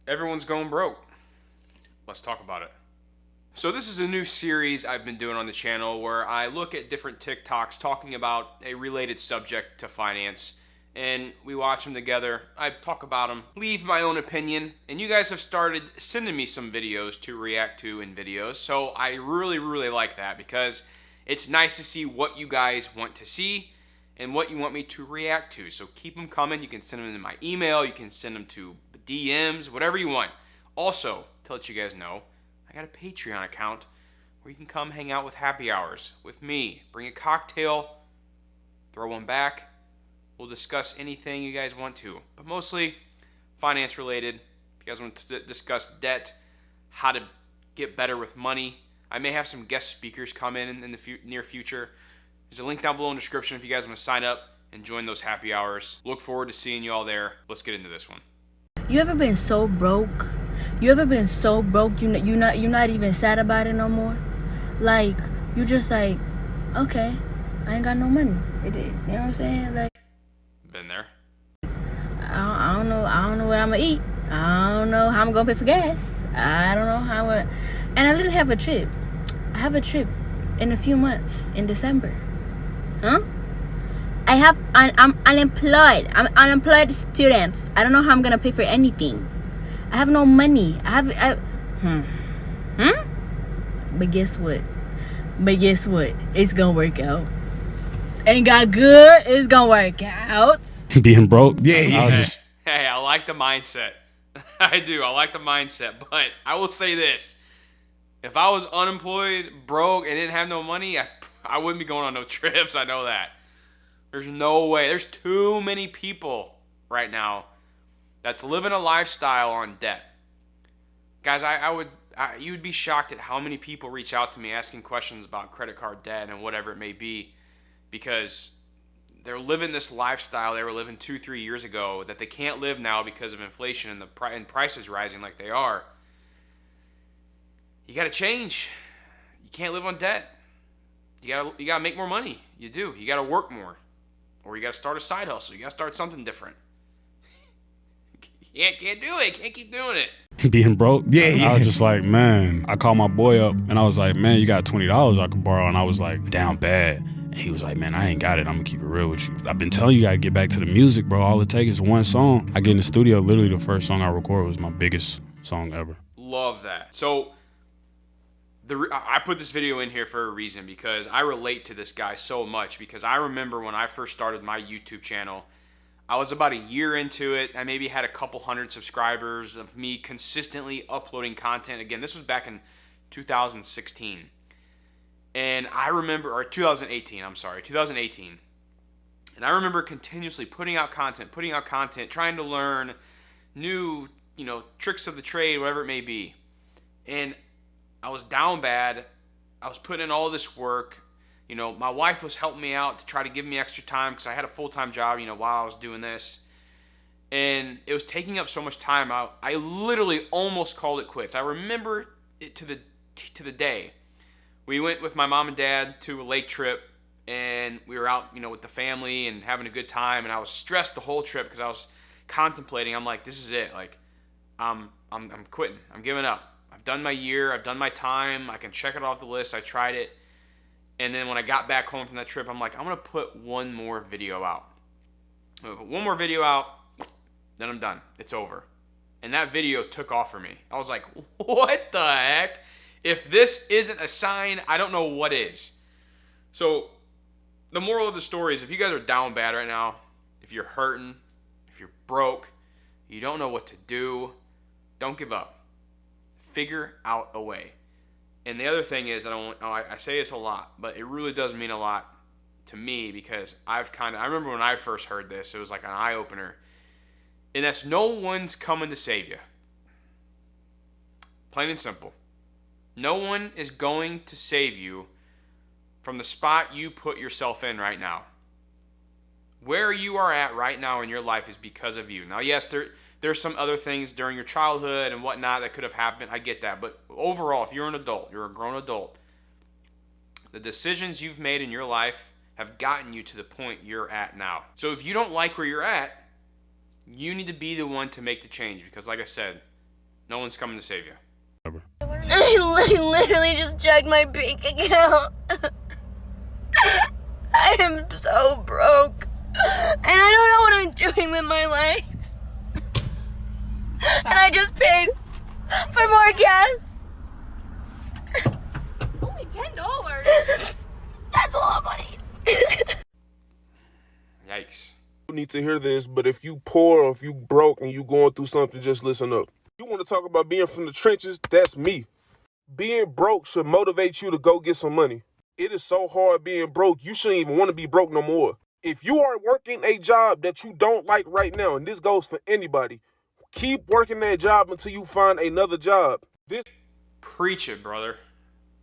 Everyone's going broke. Let's talk about it. So this is a new series I've been doing on the channel where I look at different TikToks talking about a related subject to finance, and we watch them together. I talk about them, leave my own opinion, and you guys have started sending me some videos to react to in videos, so I really like that because it's nice to see what you guys want to see and what you want me to react to. So keep them coming. You can send them to my email, you can send them to DMs, whatever you want. Also, to let you guys know, I got a Patreon account where you can come hang out with happy hours with me. Bring a cocktail, throw one back. We'll discuss anything you guys want to, but mostly finance related. If you guys want to discuss debt, how to get better with money. I may have some guest speakers come in the near future. There's a link down below in the description if you guys want to sign up and join those happy hours. Look forward to seeing you all there. Let's get into this one. You ever been so broke? You ever been so broke you're not even sad about it no more? Like, you just like, okay, I ain't got no money. You know what I'm saying? Like, been there. I don't know what I'm gonna eat. I don't know how I'm gonna pay for gas. I don't know how I'm gonna, and I literally have a trip. I have a trip in a few months in December. Huh? I'm unemployed. I'm unemployed students. I don't know how I'm gonna pay for anything. I have no money. But guess what? It's gonna work out. Ain't got good. It's gonna work out. Being broke? Yeah. Hey, I like the mindset. I do. I like the mindset. But I will say this. If I was unemployed, broke, and didn't have no money, I wouldn't be going on no trips. I know that. There's no way. There's too many people right now that's living a lifestyle on debt. Guys, you would be shocked at how many people reach out to me asking questions about credit card debt and whatever it may be, because they're living this lifestyle they were living 2-3 years ago that they can't live now because of inflation and prices rising like they are. You got to change. You can't live on debt. You got to make more money. You do. You got to work more. Or you got to start a side hustle. You got to start something different. You can't do it. Can't keep doing it. Being broke? Yeah. I was just like, man, I called my boy up and I was like, man, you got $20 I could borrow? And I was like, down bad. And he was like, man, I ain't got it. I'm gonna keep it real with you. I've been telling you, gotta get back to the music, bro. All it takes is one song. I get in the studio, literally the first song I recorded was my biggest song ever. Love that. So I put this video in here for a reason, because I relate to this guy so much, because I remember when I first started my YouTube channel, I was about a year into it. I maybe had a couple hundred subscribers of me consistently uploading content. Again, this was back in 2016. And I remember, or 2018, I'm sorry, 2018. And I remember continuously putting out content, trying to learn new, tricks of the trade, whatever it may be. And I was down bad. I was putting in all this work. My wife was helping me out to try to give me extra time because I had a full-time job, while I was doing this. And it was taking up so much time. I literally almost called it quits. I remember it to the day. We went with my mom and dad to a lake trip, and we were out, with the family and having a good time. And I was stressed the whole trip because I was contemplating. I'm like, this is it. Like, I'm quitting. I'm giving up. I've done my year. I've done my time. I can check it off the list. I tried it. And then when I got back home from that trip, I'm like, I'm going to put one more video out. I'm gonna put one more video out, then I'm done. It's over. And that video took off for me. I was like, what the heck? If this isn't a sign, I don't know what is. So the moral of the story is, if you guys are down bad right now, if you're hurting, if you're broke, you don't know what to do, don't give up. Figure out a way. And the other thing is, I say this a lot, but it really does mean a lot to me, because I remember when I first heard this, it was like an eye-opener. And that's, no one's coming to save you. Plain and simple. No one is going to save you from the spot you put yourself in right now. Where you are at right now in your life is because of you. Now, yes, there's some other things during your childhood and whatnot that could have happened. I get that. But overall, if you're an adult, you're a grown adult, the decisions you've made in your life have gotten you to the point you're at now. So if you don't like where you're at, you need to be the one to make the change. Because like I said, No one's coming to save you. I literally just checked my bank account. I am so broke. And I don't know what I'm doing with my life. And I just paid for more gas. Only $10. That's a lot of money. Yikes. You need to hear this, but if you poor or if you broke and you going through something, just listen up. You want to talk about being from the trenches? That's me. Being broke should motivate you to go get some money. It is so hard being broke, you shouldn't even want to be broke no more. If you are working a job that you don't like right now, and this goes for anybody, keep working that job until you find another job. This Preach it, brother.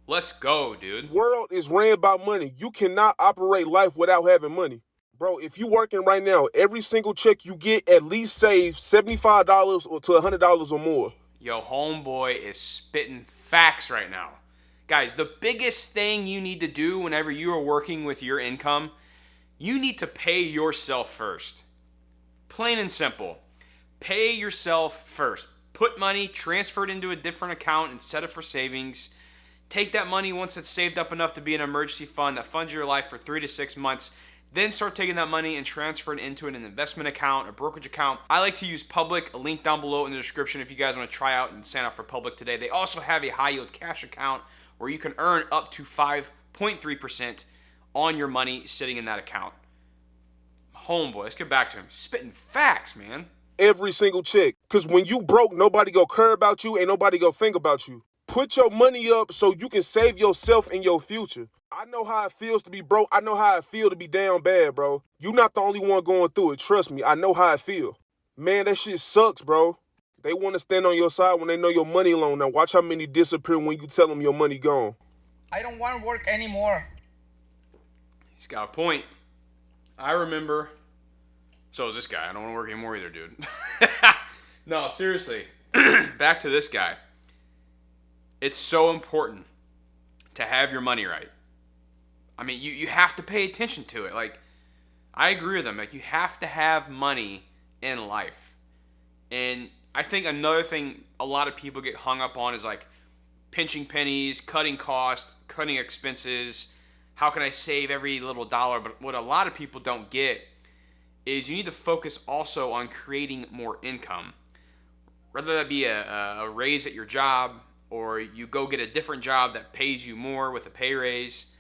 Let's go, dude. world is ran by money. You cannot operate life without having money. Bro, if you working right now, every single check you get at least save $75 or to $100 or more. Yo, homeboy is spitting facts right now. Guys, the biggest thing you need to do whenever you are working with your income, you need to pay yourself first. Plain and simple. Pay yourself first. Put money, transfer it into a different account and set it for savings. Take that money once it's saved up enough to be an emergency fund that funds your life for 3 to 6 months. Then start taking that money and transfer it into an investment account, a brokerage account. I like to use Public, a link down below in the description if you guys want to try out and sign up for Public today. They also have a high yield cash account where you can earn up to 5.3% on your money sitting in that account. Homeboy, let's get back to him. Spitting facts, man. Every single check. Because when you broke, nobody go care about you, ain't nobody go think about you. Put your money up so you can save yourself and your future. I know how it feels to be broke. I know how it feels to be down bad, bro. You not the only one going through it. Trust me, I know how it feel. Man, that shit sucks, bro. They want to stand on your side when they know your money loan. Now watch how many disappear when you tell them your money gone. I don't want to work anymore. He's got a point. I remember. So is this guy. I don't want to work anymore either, dude. No, seriously. Back to this guy. It's so important to have your money right. I mean, you have to pay attention to it. Like, I agree with him. Like, you have to have money in life. And I think another thing a lot of people get hung up on is like pinching pennies, cutting costs, cutting expenses. How can I save every little dollar? But what a lot of people don't get is you need to focus also on creating more income. Whether that be a raise at your job, or you go get a different job that pays you more with a pay raise,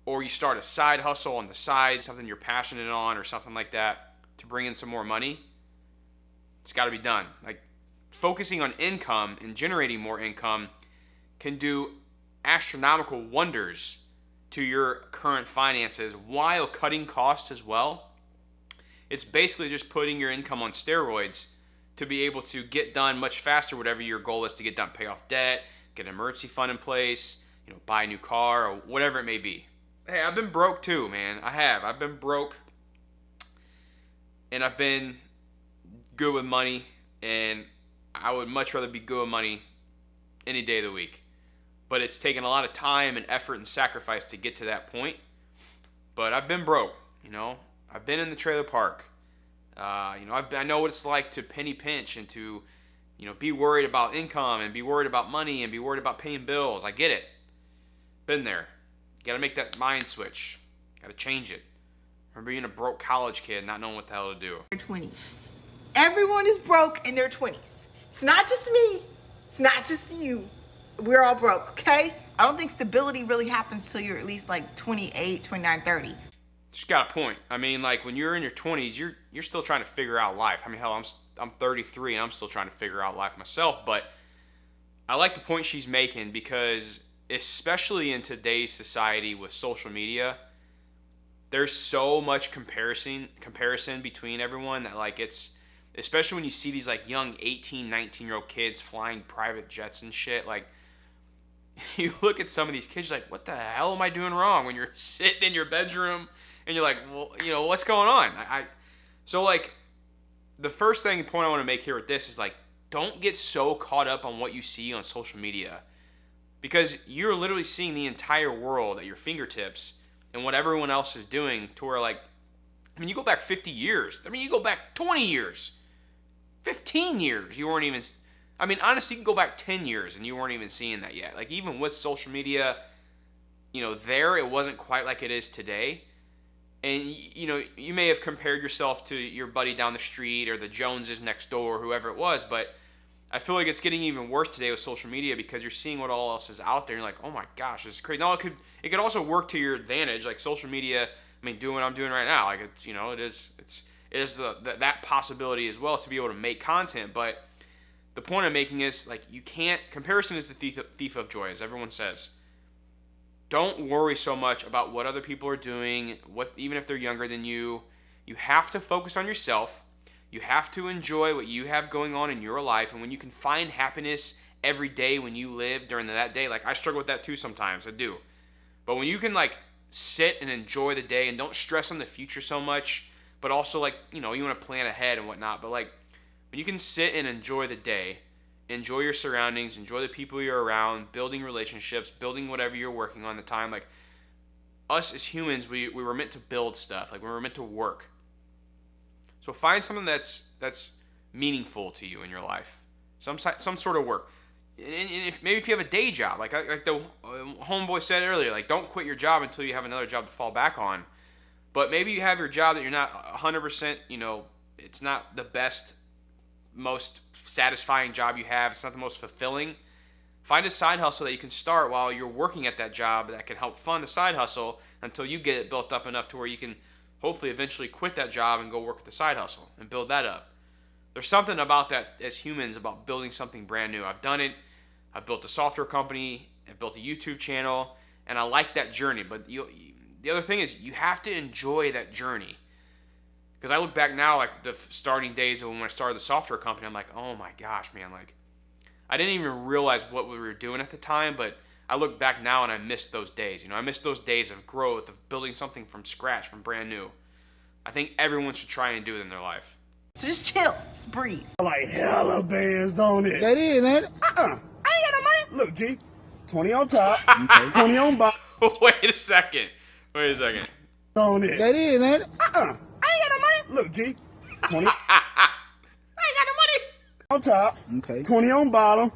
or you start a side hustle on the side, something you're passionate on or something like that to bring in some more money. It's got to be done. Like, focusing on income and generating more income can do astronomical wonders to your current finances while cutting costs as well. It's basically just putting your income on steroids to be able to get done much faster, whatever your goal is to get done. Pay off debt, get an emergency fund in place, buy a new car, or whatever it may be. Hey, I've been broke too, man. I have. I've been broke, and I've been good with money, and I would much rather be good with money any day of the week. But it's taken a lot of time and effort and sacrifice to get to that point. But I've been broke, I've been in the trailer park. I know what it's like to penny pinch and to, be worried about income and be worried about money and be worried about paying bills. I get it. Been there. You gotta make that mind switch. Gotta change it. Remember being a broke college kid, not knowing what the hell to do. 20s. Everyone is broke in their 20s. It's not just me. It's not just you. We're all broke, okay? I don't think stability really happens till you're at least like 28, 29, 30. Just got a point. I mean, like, when you're in your 20s, you're still trying to figure out life. I mean, hell, I'm 33 and I'm still trying to figure out life myself. But I like the point she's making because, especially in today's society with social media, there's so much comparison between everyone that, like, it's, especially when you see these like young 18, 19-year-old kids flying private jets and shit. Like, you look at some of these kids, you're like, what the hell am I doing wrong? When you're sitting in your bedroom and you're like, well, what's going on? So, like, the first point I want to make here with this is, like, don't get so caught up on what you see on social media, because you're literally seeing the entire world at your fingertips and what everyone else is doing, to where, like, I mean, you go back 50 years. I mean, you go back 20 years, 15 years. You weren't even, I mean, honestly, you can go back 10 years and you weren't even seeing that yet. Like, even with social media, it wasn't quite like it is today. And, you may have compared yourself to your buddy down the street or the Joneses next door, or whoever it was, but I feel like it's getting even worse today with social media because you're seeing what all else is out there. And you're like, oh my gosh, this is crazy. Now, it could also work to your advantage. Like, social media, I mean, doing what I'm doing right now, like, it is that possibility as well to be able to make content. But the point I'm making is, like, comparison is the thief of joy, as everyone says. Don't worry so much about what other people are doing, even if they're younger than you. You have to focus on yourself. You have to enjoy what you have going on in your life. And when you can find happiness every day when you live during that day, like, I struggle with that too sometimes, I do. But when you can, like, sit and enjoy the day and don't stress on the future so much, but also, like, you want to plan ahead and whatnot, but, like, when you can sit and enjoy the day, enjoy your surroundings, enjoy the people you're around, building relationships, building whatever you're working on at the time. Like, us as humans, we were meant to build stuff. Like, we were meant to work. So find something that's meaningful to you in your life. Some sort of work. And if you have a day job, like the homeboy said earlier, like, don't quit your job until you have another job to fall back on. But maybe you have your job that you're not 100%, it's not the best, most satisfying job you have. It's not the most fulfilling. Find a side hustle that you can start while you're working at that job that can help fund the side hustle until you get it built up enough to where you can hopefully eventually quit that job and go work at the side hustle and build that up. There's something about that as humans, about building something brand new. I've done it. I've built a software company. I've built a YouTube channel, and I like that journey. But the other thing is, you have to enjoy that journey. Because I look back now, like the starting days of when I started the software company, I'm like, oh my gosh, man, like, I didn't even realize what we were doing at the time, but I look back now and I miss those days. I miss those days of growth, of building something from scratch, from brand new. I think everyone should try and do it in their life. So just chill, just breathe. Like hella bands, don't it? That is, ain't it? I ain't got no money. Look, G, 20 on top, 20 on bottom. Wait a second. Don't it? That is, ain't it? I ain't got no money. Look, G, 20. I ain't got no money. On top, 20 on bottom.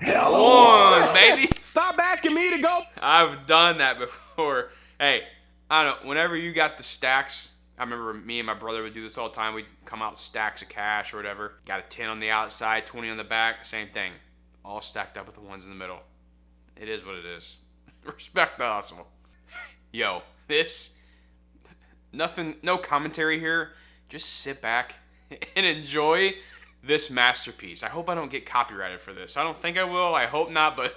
Hell on, baby. Stop asking me to go. I've done that before. Hey, I don't know. Whenever you got the stacks, I remember me and my brother would do this all the time. We'd come out with stacks of cash or whatever. Got a 10 on the outside, 20 on the back. Same thing. All stacked up with the ones in the middle. It is what it is. Respect the hustle. Yo, no commentary here. Just sit back and enjoy this masterpiece. I hope I don't get copyrighted for this. I don't think I will. I hope not, but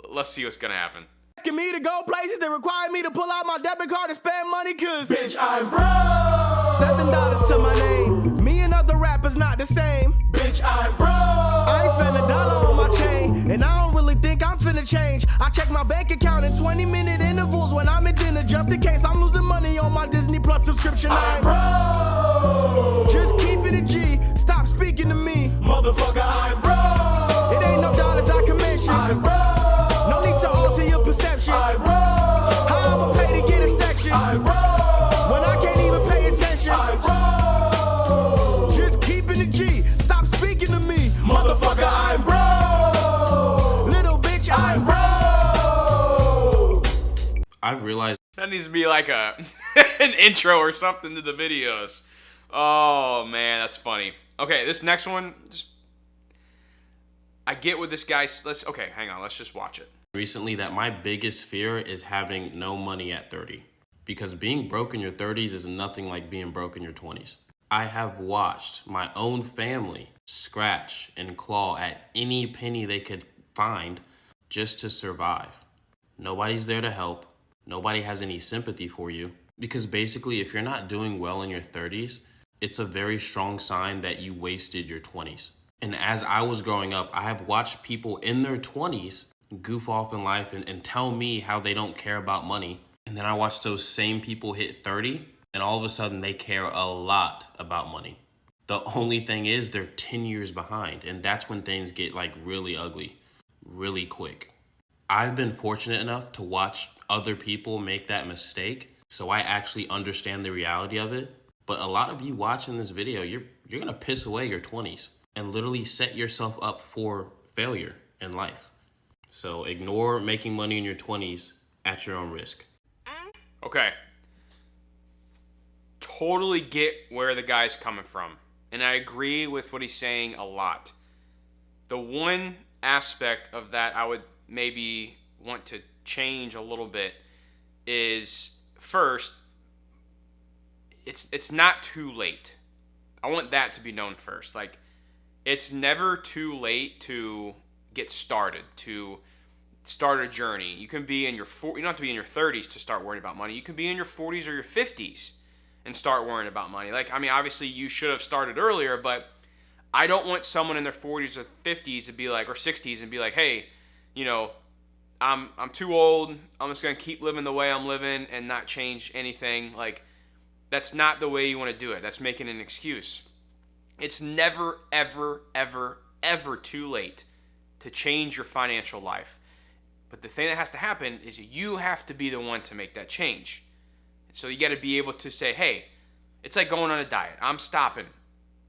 let's see what's gonna happen. Asking me to go places that require me to pull out my debit card and spend money, cause bitch, I'm broke. $7 to my name. Me and other rappers not the same. Bitch, I'm broke. I ain't spend $1 on my chain, and I don't really think I'm finna change. I check my bank account in 20-minute intervals when I'm at dinner, just in case I'm losing money on my Disney Plus subscription. I'm broke. Just keep it a G. Stop speaking to me, motherfucker. I'm broke. It ain't no dollars I can mention. I'm broke. No need to alter your perception. I'm broke. How I'ma pay to get a section? I'm broke. When I can't even pay attention. I'm broke. Just keeping it G. Stop speaking to me, motherfucker. I'm broke. Little bitch, I'm broke. I realized that needs to be like an intro or something to the videos. Oh man, that's funny. Okay, this next one, I get what this guy's. Hang on, let's just watch it. Recently that my biggest fear is having no money at 30. Because being broke in your 30s is nothing like being broke in your 20s. I have watched my own family scratch and claw at any penny they could find just to survive. Nobody's there to help. Nobody has any sympathy for you. Because basically, if you're not doing well in your 30s, it's a very strong sign that you wasted your 20s. And as I was growing up, I have watched people in their 20s goof off in life and tell me how they don't care about money. And then I watch those same people hit 30 and all of a sudden they care a lot about money. The only thing is they're 10 years behind, and that's when things get like really ugly, really quick. I've been fortunate enough to watch other people make that mistake, so I actually understand the reality of it. But a lot of you watching this video, you're gonna piss away your 20s. and literally set yourself up for failure in life. So ignore making money in your 20s at your own risk. Okay. Totally get where the guy's coming from. And I agree with what he's saying a lot. The one aspect of that I would maybe want to change a little bit is, first, it's not too late. I want that to be known first. Like, it's never too late to get started, to start a journey. You can be in your you don't have to be in your 30s to start worrying about money. You can be in your 40s or your 50s and start worrying about money. Like, I mean, obviously you should have started earlier, but I don't want someone in their 40s or 50s to be like, or 60s and be like, hey, you know, I'm too old. I'm just gonna keep living the way I'm living and not change anything. Like, that's not the way you want to do it. That's making an excuse. It's never, ever, ever, ever too late to change your financial life. But the thing that has to happen is you have to be the one to make that change. So you got to be able to say, hey, it's like going on a diet. I'm stopping.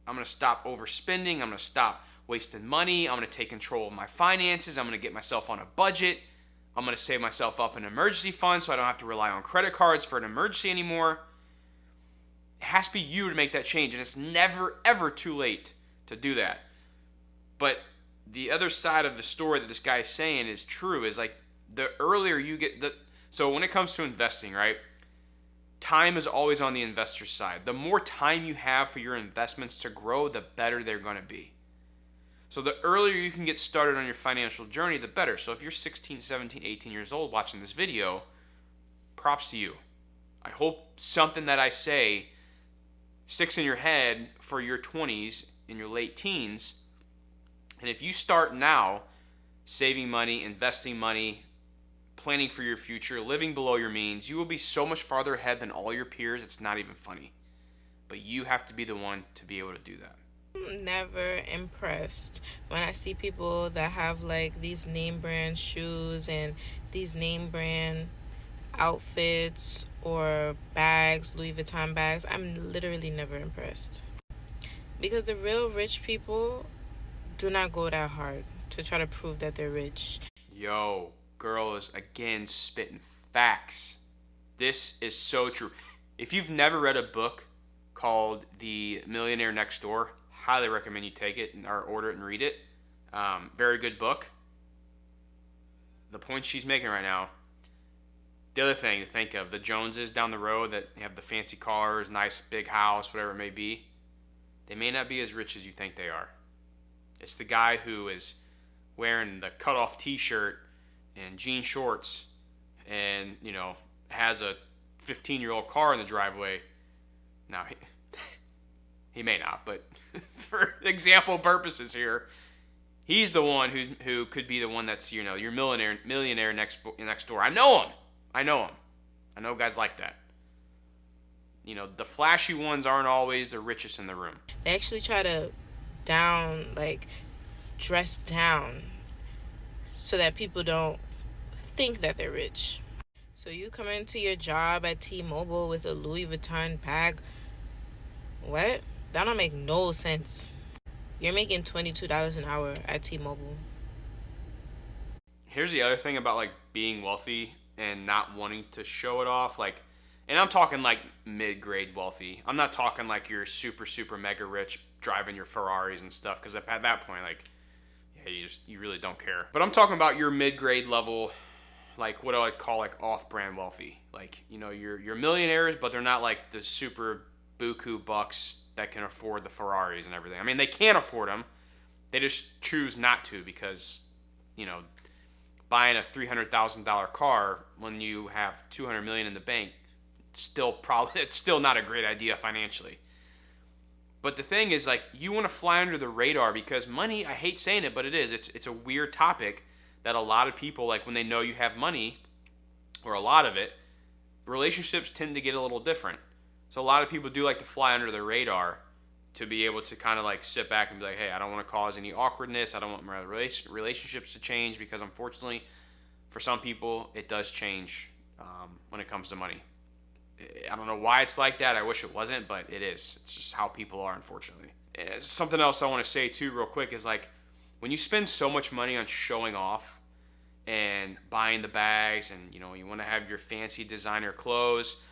I'm going to stop overspending. I'm going to stop wasting money. I'm going to take control of my finances. I'm going to get myself on a budget. I'm going to save myself up an emergency fund so I don't have to rely on credit cards for an emergency anymore. It has to be you to make that change, and it's never, ever too late to do that. But the other side of the story that this guy is saying is true, is like the earlier you get so when it comes to investing, right? Time is always on the investor's side. The more time you have for your investments to grow, the better they're going to be. So the earlier you can get started on your financial journey, the better. So if you're 16, 17, 18 years old watching this video, props to you. I hope something that I say sticks in your head for your 20s and your late teens. And if you start now saving money, investing money, planning for your future, living below your means, you will be so much farther ahead than all your peers. It's not even funny. But you have to be the one to be able to do that. I'm never impressed when I see people that have like these name brand shoes and these name brand outfits or bags, Louis Vuitton bags. I'm literally never impressed. Because the real rich people do not go that hard to try to prove that they're rich. Yo, girl is again spitting facts. This is so true. If you've never read a book called The Millionaire Next Door, highly recommend you take it or order it and read it. Very good book. The point she's making right now. The other thing to think of, the Joneses down the road that have the fancy cars, nice big house, whatever it may be, they may not be as rich as you think they are. It's the guy who is wearing the cutoff t-shirt and jean shorts and, you know, has a 15-year-old car in the driveway. Now, he may not, but for example purposes here, he's the one who could be the one that's, you know, your millionaire next door. I know him. I know guys like that. You know, the flashy ones aren't always the richest in the room. They actually try to dress down so that people don't think that they're rich. So you come into your job at T-Mobile with a Louis Vuitton bag. What? That don't make no sense. You're making $22 an hour at T-Mobile. Here's the other thing about like being wealthy and not wanting to show it off, like, and I'm talking like mid-grade wealthy. I'm not talking like you're super, super mega rich driving your Ferraris and stuff, because at that point, like, yeah, you really don't care. But I'm talking about your mid-grade level, like what I would call like off-brand wealthy. Like, you know, you're millionaires, but they're not like the super buku bucks that can afford the Ferraris and everything. I mean, they can afford them. They just choose not to because, you know, buying a $300,000 car when you have $200 million in the bank, it's still not a great idea financially. But the thing is, like, you want to fly under the radar because money, I hate saying it, but it is. It's a weird topic that a lot of people, like, when they know you have money, or a lot of it, relationships tend to get a little different. So a lot of people do like to fly under the radar to be able to kind of like sit back and be like, hey, I don't want to cause any awkwardness. I don't want my relationships to change, because unfortunately, for some people, it does change when it comes to money. I don't know why it's like that. I wish it wasn't, but it is. It's just how people are, unfortunately. Something else I want to say too real quick is like, when you spend so much money on showing off and buying the bags, and you know, you want to have your fancy designer clothes,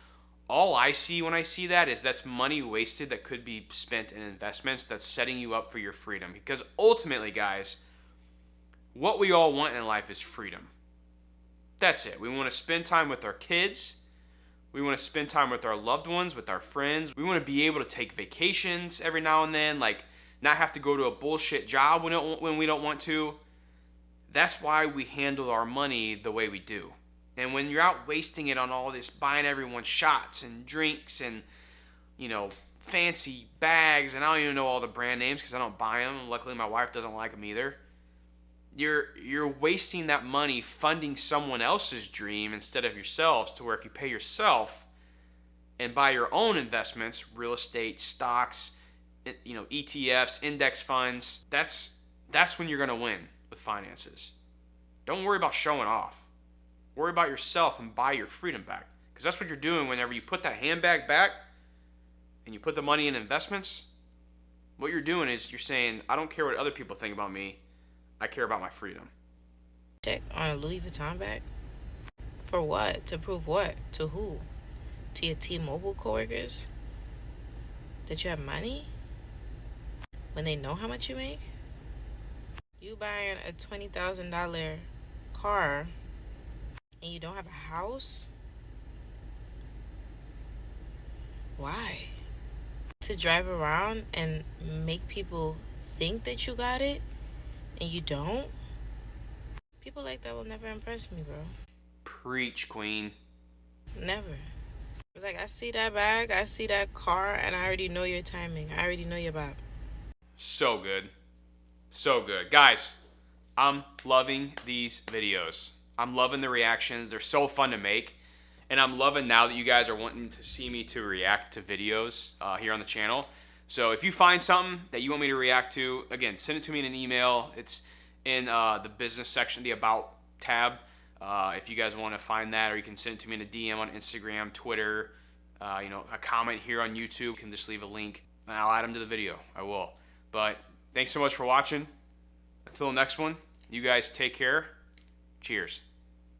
all I see when I see that is that's money wasted that could be spent in investments that's setting you up for your freedom. Because ultimately, guys, what we all want in life is freedom. That's it. We want to spend time with our kids. We want to spend time with our loved ones, with our friends. We want to be able to take vacations every now and then, like not have to go to a bullshit job when we don't want to. That's why we handle our money the way we do. And when you're out wasting it on all this, buying everyone shots and drinks and, you know, fancy bags, and I don't even know all the brand names because I don't buy them. Luckily, my wife doesn't like them either. You're wasting that money funding someone else's dream instead of yourselves, to where if you pay yourself and buy your own investments, real estate, stocks, you know, ETFs, index funds, that's when you're going to win with finances. Don't worry about showing off. Worry about yourself and buy your freedom back. Because that's what you're doing whenever you put that handbag back and you put the money in investments. What you're doing is you're saying, I don't care what other people think about me. I care about my freedom. Check on a Louis Vuitton bag? For what? To prove what? To who? To your T-Mobile coworkers? That you have money? When they know how much you make? You buying a $20,000 car and you don't have a house? Why? To drive around and make people think that you got it and you don't? People like that will never impress me, bro. Preach, queen. Never. It's like, I see that bag, I see that car, and I already know your timing. I already know your vibe. So good. So good. Guys, I'm loving these videos. I'm loving the reactions. They're so fun to make. And I'm loving now that you guys are wanting to see me to react to videos here on the channel. So if you find something that you want me to react to, again, send it to me in an email. It's in the business section, the About tab. If you guys want to find that, or you can send it to me in a DM on Instagram, Twitter, you know, a comment here on YouTube. You can just leave a link and I'll add them to the video. I will. But thanks so much for watching. Until the next one, you guys take care. Cheers.